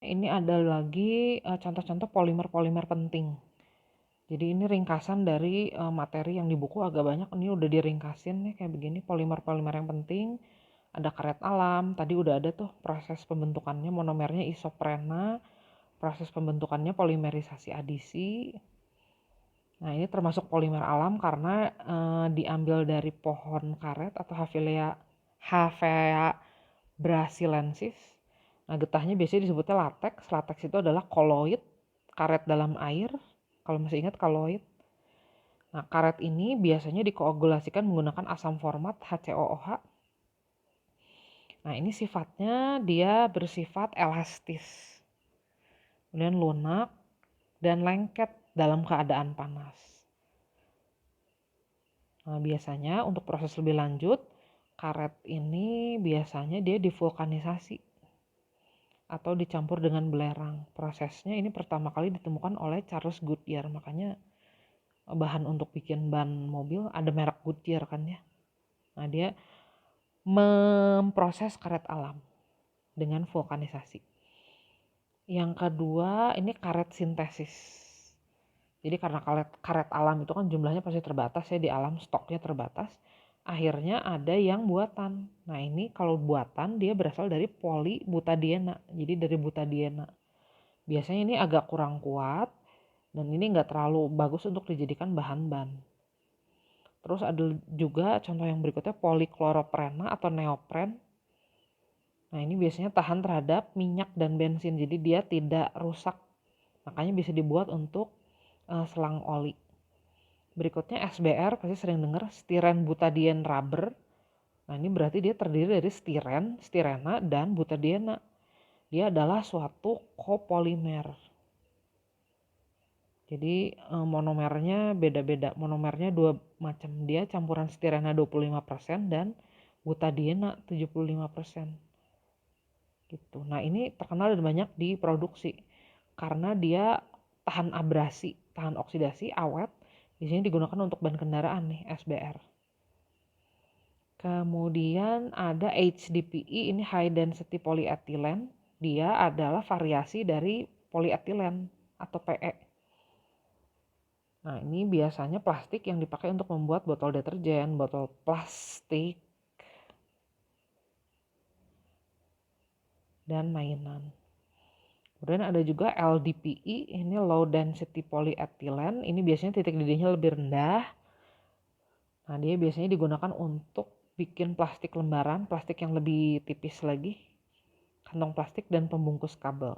Ini ada lagi contoh-contoh polimer-polimer penting. Jadi ini ringkasan dari materi yang di buku agak banyak. Ini udah diringkasin nih kayak begini, polimer-polimer yang penting. Ada karet alam, tadi udah ada tuh proses pembentukannya, monomernya isoprena, proses pembentukannya polimerisasi adisi. Nah ini termasuk polimer alam karena diambil dari pohon karet atau Hevea brasiliensis. Nah getahnya biasanya disebutnya latex. Latex itu adalah koloid, karet dalam air. Kalau masih ingat koloid. Nah karet ini biasanya dikoagulasikan menggunakan asam format HCOOH. Nah ini sifatnya dia bersifat elastis, kemudian lunak dan lengket dalam keadaan panas. Nah biasanya untuk proses lebih lanjut, karet ini biasanya dia divulkanisasi atau dicampur dengan belerang. Prosesnya ini pertama kali ditemukan oleh Charles Goodyear, makanya bahan untuk bikin ban mobil ada merek Goodyear kan ya. Nah dia memproses karet alam dengan vulkanisasi. Yang kedua ini karet sintesis. Jadi karena karet alam itu kan jumlahnya pasti terbatas ya, di alam stoknya terbatas. Akhirnya ada yang buatan. Nah ini kalau buatan dia berasal dari polybutadiena. Jadi dari butadiena. Biasanya ini agak kurang kuat dan ini nggak terlalu bagus untuk dijadikan bahan ban. Terus ada juga contoh yang berikutnya polikloroprena atau neopren. Nah ini biasanya tahan terhadap minyak dan bensin, jadi dia tidak rusak. Makanya bisa dibuat untuk selang oli. Berikutnya SBR, pasti sering dengar stiren butadiene rubber. Nah ini berarti dia terdiri dari stiren, stirena, dan butadiena. Dia adalah suatu copolimer. Jadi monomernya beda-beda. Monomernya dua macam. Dia campuran stirena 25% dan butadiena 75%. Gitu. Nah ini terkenal dan banyak diproduksi karena dia tahan abrasi, tahan oksidasi, awet. Di sini digunakan untuk ban kendaraan nih, SBR. Kemudian ada HDPE, ini high density polyethylene. Dia adalah variasi dari polyethylene atau PE. Nah ini biasanya plastik yang dipakai untuk membuat botol deterjen, botol plastik, dan mainan. Kemudian ada juga LDPE, ini low density polyethylene. Ini biasanya titik didihnya lebih rendah. Nah dia biasanya digunakan untuk bikin plastik lembaran, plastik yang lebih tipis lagi, kantong plastik dan pembungkus kabel.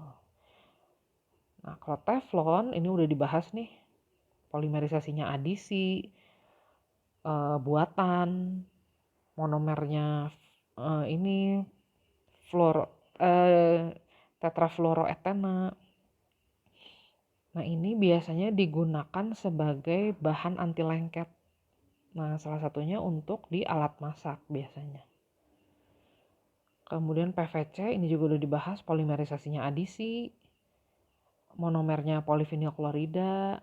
Nah kalau Teflon ini udah dibahas nih, polimerisasinya adisi, buatan, monomernya ini tetrafluoroetena. Nah ini biasanya digunakan sebagai bahan anti lengket. Nah salah satunya untuk di alat masak biasanya. Kemudian PVC ini juga udah dibahas, polimerisasinya adisi, monomernya polivinil klorida.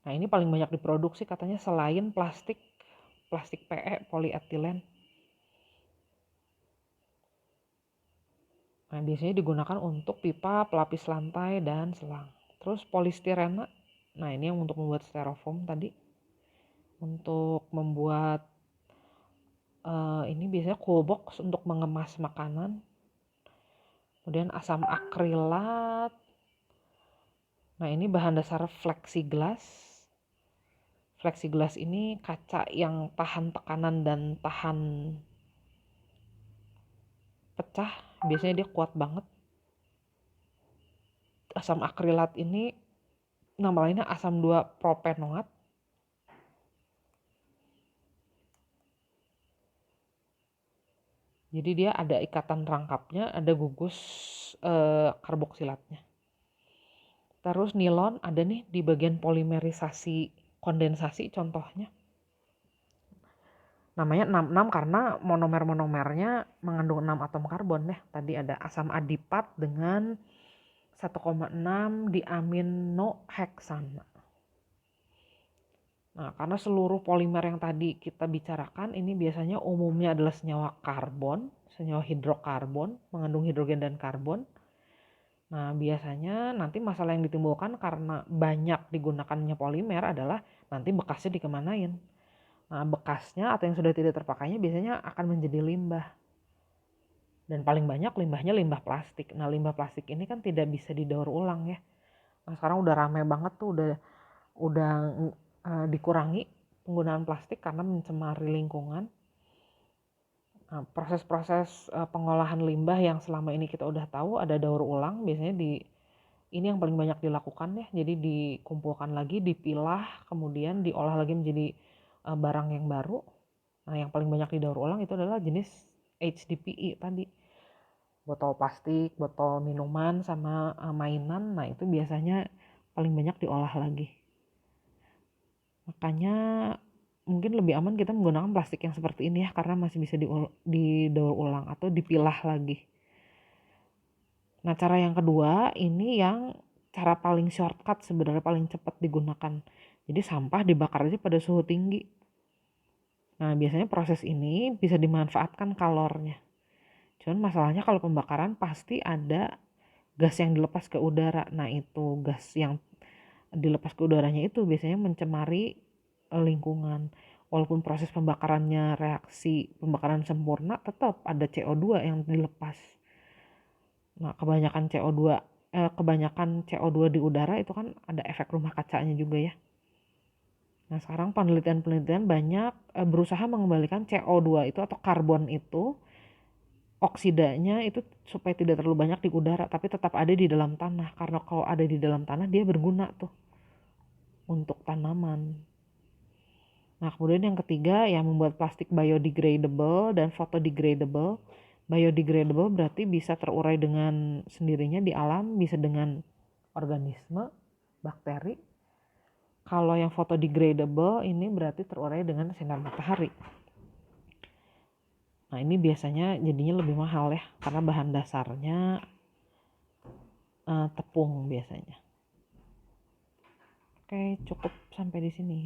Nah ini paling banyak diproduksi katanya selain plastik PE, polyethylene. Nah biasanya digunakan untuk pipa, pelapis lantai, dan selang. Terus polistirena, nah ini yang untuk membuat styrofoam tadi. Untuk membuat ini biasanya cool box untuk mengemas makanan. Kemudian asam akrilat. Nah ini bahan dasar plexiglass. Plexiglass ini kaca yang tahan tekanan dan tahan pecah. Biasanya dia kuat banget. Asam akrilat ini nama lainnya asam 2-propenoat. Jadi dia ada ikatan rangkapnya, ada gugus karboksilatnya. Terus nilon ada nih di bagian polimerisasi kondensasi contohnya. Namanya 66 karena monomer-monomernya mengandung 6 atom karbon ya. Tadi ada asam adipat dengan 1,6 diaminoheksana. Nah, karena seluruh polimer yang tadi kita bicarakan ini biasanya umumnya adalah senyawa karbon, senyawa hidrokarbon, mengandung hidrogen dan karbon. Nah, biasanya nanti masalah yang ditimbulkan karena banyak digunakannya polimer adalah nanti bekasnya dikemanain. Nah, bekasnya atau yang sudah tidak terpakainya biasanya akan menjadi limbah. Dan paling banyak limbahnya limbah plastik. Nah, limbah plastik ini kan tidak bisa didaur ulang ya. Nah, sekarang udah rame banget tuh, udah dikurangi penggunaan plastik karena mencemari lingkungan. Nah, proses-proses pengolahan limbah yang selama ini kita udah tahu ada daur ulang, biasanya ini yang paling banyak dilakukan ya. Jadi dikumpulkan lagi, dipilah, kemudian diolah lagi menjadi barang yang baru. Nah, yang paling banyak didaur ulang itu adalah jenis HDPE tadi. Botol plastik, botol minuman, sama mainan. Nah, itu biasanya paling banyak diolah lagi. Makanya mungkin lebih aman kita menggunakan plastik yang seperti ini ya, karena masih bisa didaur ulang atau dipilah lagi. Nah, cara yang kedua ini yang cara paling shortcut, sebenarnya paling cepat digunakan. Jadi sampah dibakar aja pada suhu tinggi. Nah, biasanya proses ini bisa dimanfaatkan kalornya. Cuman masalahnya kalau pembakaran pasti ada gas yang dilepas ke udara. Nah, itu gas yang dilepas ke udaranya itu biasanya mencemari lingkungan. Walaupun proses pembakarannya reaksi pembakaran sempurna, tetap ada CO2 yang dilepas. Nah, kebanyakan CO2 di udara itu kan ada efek rumah kacanya juga ya. Nah, sekarang penelitian-penelitian banyak berusaha mengembalikan CO2 itu atau karbon itu, oksidanya itu supaya tidak terlalu banyak di udara, tapi tetap ada di dalam tanah. Karena kalau ada di dalam tanah dia berguna tuh untuk tanaman. Nah, kemudian yang ketiga yang membuat plastik biodegradable dan photodegradable. Biodegradable berarti bisa terurai dengan sendirinya di alam, bisa dengan organisme, bakteri. Kalau yang photodegradable ini berarti terurai dengan sinar matahari. Nah, ini biasanya jadinya lebih mahal ya, karena bahan dasarnya tepung biasanya. Oke, cukup sampai di sini.